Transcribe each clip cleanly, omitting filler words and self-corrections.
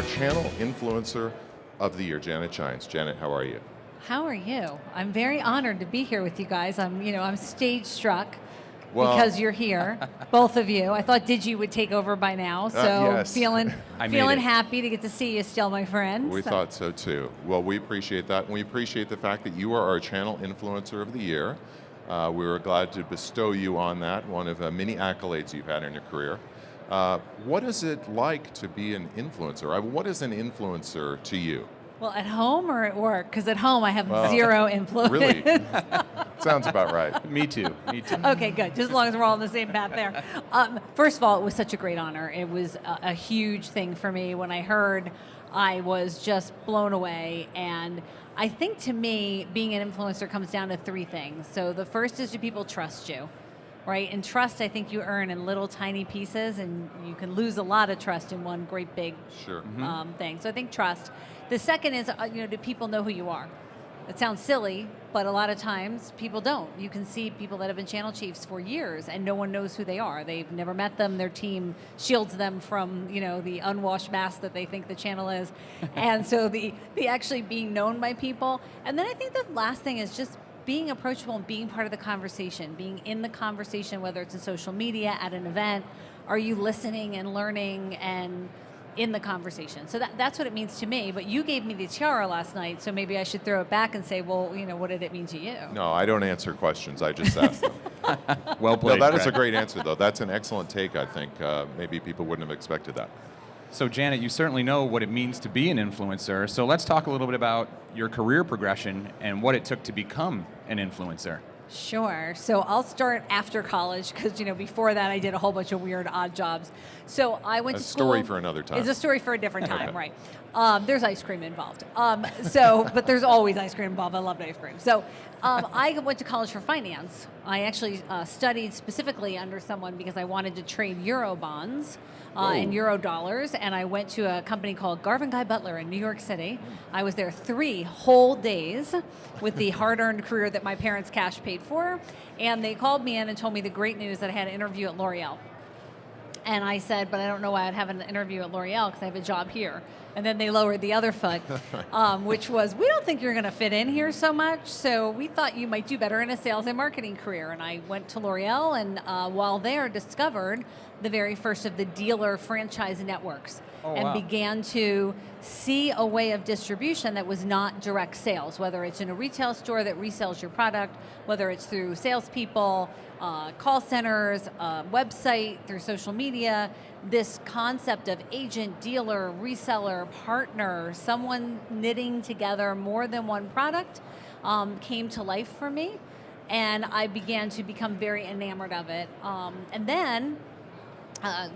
our Channel Influencer of the Year, Janet Schijns. Janet, how are you? How are you? I'm very honored to be here with you guys. I'm stage struck Well, because you're here, both of you. I thought Digi would take over by now, so yes. feeling I made it. happy to get to see you still, my friend. We thought so too. Well, we appreciate that, and we appreciate the fact that you are our Channel Influencer of the Year. We were glad to bestow you on that, one of many accolades you've had in your career. What is it like to be an influencer? What is an influencer to you? Well, at home or at work? Because at home I have zero influence. Really? Sounds about right. Me too. Okay, good. Just as long as we're all on the same path there. First of all, it was such a great honor. It was a huge thing for me. When I heard, I was just blown away. And I think to me, being an influencer comes down to three things. So the first is, do people trust you? Right? And trust, I think you earn in little tiny pieces, and you can lose a lot of trust in one great big thing. So I think trust. The second is, do people know who you are? It sounds silly, but a lot of times people don't. You can see people that have been channel chiefs for years and no one knows who they are. They've never met them. Their team shields them from, the unwashed mass that they think the channel is. And so the actually being known by people. And then I think the last thing is just being approachable and being part of the conversation, being in the conversation, whether it's in social media, at an event. Are you listening and learning and in the conversation? So that's what it means to me. But you gave me the tiara last night, so maybe I should throw it back and say, well, what did it mean to you? No, I don't answer questions. I just ask them. Well played. No, that is a Greg. great answer, though. That's an excellent take, I think. Maybe people wouldn't have expected that. So Janet, you certainly know what it means to be an influencer. So let's talk a little bit about your career progression and what it took to become an influencer. Sure. So I'll start after college because, before that I did a whole bunch of weird, odd jobs. So I went to school. A story for another time. It's a story for a different time, right. There's ice cream involved. But there's always ice cream involved. I love ice cream. So I went to college for finance. I actually studied specifically under someone because I wanted to trade Euro bonds and Euro dollars, and I went to a company called Garvin Guy Butler in New York City. I was there 3 whole days with the hard-earned career that my parents' cash paid for, and they called me in and told me the great news that I had an interview at L'Oreal. And I said, but I don't know why I'd have an interview at L'Oreal because I have a job here. And then they lowered the other foot, which was, we don't think you're going to fit in here so much, so we thought you might do better in a sales and marketing career. And I went to L'Oreal, and while there, discovered the very first of the dealer franchise networks. Began to see a way of distribution that was not direct sales, whether it's in a retail store that resells your product, whether it's through salespeople, call centers, website, through social media. This concept of agent, dealer, reseller, partner, someone knitting together more than one product came to life for me, and I began to become very enamored of it. And then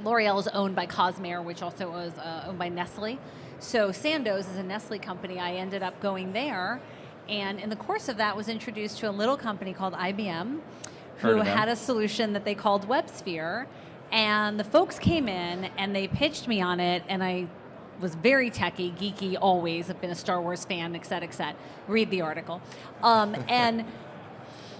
L'Oreal is owned by Cosmere, which also was owned by Nestle. So Sandoz is a Nestle company. I ended up going there, and in the course of that was introduced to a little company called IBM, who had a solution that they called WebSphere. And the folks came in and they pitched me on it, and I was very techie, geeky always. I've been a Star Wars fan, et cetera, et cetera. Read the article. And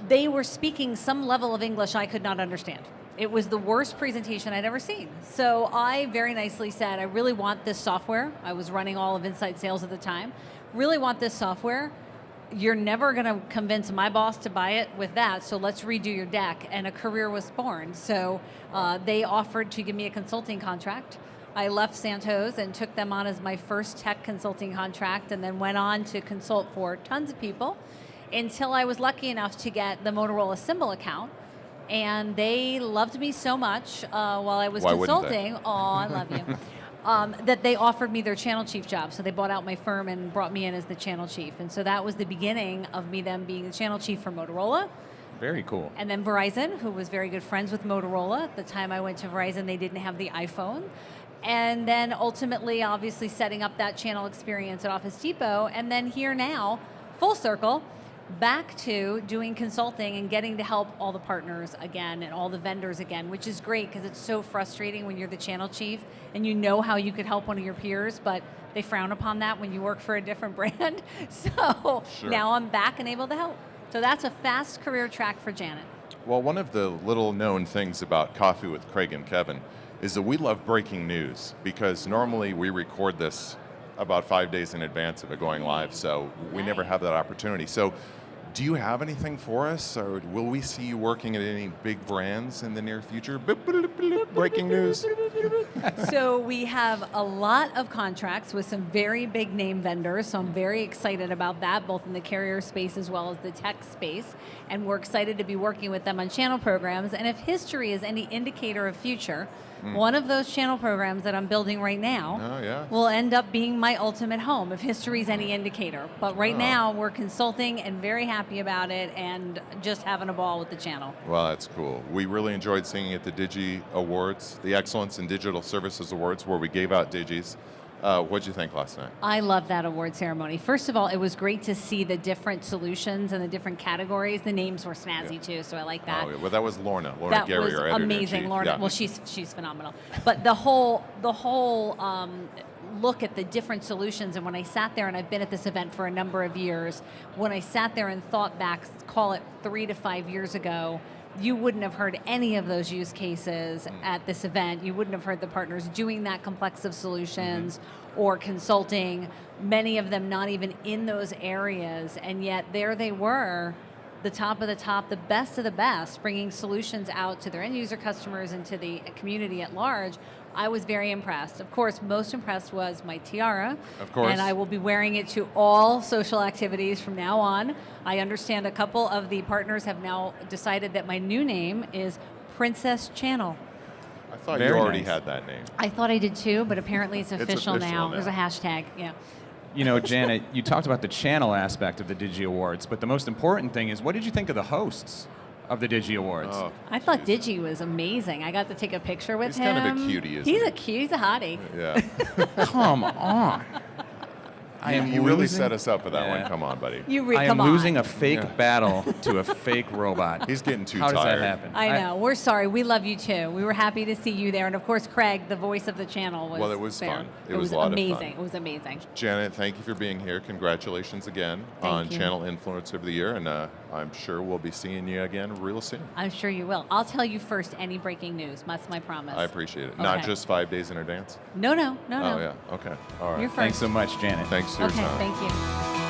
they were speaking some level of English I could not understand. It was the worst presentation I'd ever seen. So I very nicely said, I really want this software. I was running all of Inside Sales at the time. Really want this software. You're never going to convince my boss to buy it with that, so let's redo your deck. And a career was born. So they offered to give me a consulting contract. I left Sandoz and took them on as my first tech consulting contract, and then went on to consult for tons of people until I was lucky enough to get the Motorola Symbol account. And they loved me so much while I was consulting. Oh, I love you. That they offered me their channel chief job. So they bought out my firm and brought me in as the channel chief. And so that was the beginning of me then being the channel chief for Motorola. Very cool. And then Verizon, who was very good friends with Motorola. At the time I went to Verizon, they didn't have the iPhone. And then ultimately, obviously, setting up that channel experience at Office Depot. And then here now, full circle, back to doing consulting and getting to help all the partners again and all the vendors again, which is great because it's so frustrating when you're the channel chief and you know how you could help one of your peers, but they frown upon that when you work for a different brand. So now I'm back and able to help. So that's a fast career track for Janet. Well, one of the little known things about Coffee with Craig and Kevin is that we love breaking news, because normally we record this about 5 days in advance of it going live, so we never have that opportunity. So do you have anything for us, or will we see you working at any big brands in the near future? Breaking news. So we have a lot of contracts with some very big name vendors, so I'm very excited about that, both in the carrier space as well as the tech space, and we're excited to be working with them on channel programs. And if history is any indicator of future, one of those channel programs that I'm building right now will end up being my ultimate home, if history is any indicator. But right now, we're consulting and very happy about it, and just having a ball with the channel. Well, that's cool. We really enjoyed singing at the Digi Awards, the Excellence in Digital Services Awards, where we gave out Digis. What'd you think last night? I love that award ceremony. First of all, it was great to see the different solutions and the different categories. The names were snazzy too, so I like that. Oh, yeah. Well, that was Lorna That Gary, was our amazing, editor-in-chief. Lorna. Yeah. Well, she's phenomenal. But the whole look at the different solutions, and when I sat there, and I've been at this event for a number of years, when I sat there and thought back, call it 3 to 5 years ago, you wouldn't have heard any of those use cases at this event. You wouldn't have heard the partners doing that complex of solutions or consulting, many of them not even in those areas, and yet there they were, the top of the top, the best of the best, bringing solutions out to their end user customers and to the community at large. I was very impressed. Of course, most impressed was my tiara. Of course. And I will be wearing it to all social activities from now on. I understand a couple of the partners have now decided that my new name is Princess Channel. I thought Very you already nice. had that name. I thought I did too, but apparently it's official, official now. now. There's a hashtag, yeah. You know, Janet, you talked about the channel aspect of the Digi Awards, but the most important thing is, what did you think of the hosts of the Digi Awards? Oh, I thought Digi was amazing. I got to take a picture with He's him. kind of a cutie, isn't He's he? a cute, he's a hottie. yeah. Come on. I am You really losing- set us up for that Yeah. one. Come on, buddy. I am Come on. losing a fake Yeah. battle to a fake robot. He's getting too How does tired. that happen? I know. We're sorry. We love you too. We were happy to see you there, and of course, Craig, the voice of the channel, was Well, it was there. fun. It was was a lot of fun. amazing. It was amazing. Janet, thank you for being here. Congratulations again on you. Channel Influencer of the Year, and I'm sure we'll be seeing you again real soon. I'm sure you will. I'll tell you first any breaking news. That's my promise. I appreciate it. Not Okay. just 5 days in advance? No. Oh, yeah. Okay. All right. You're first. Thanks so much, Janet. Thanks for your Okay. time. Thank you.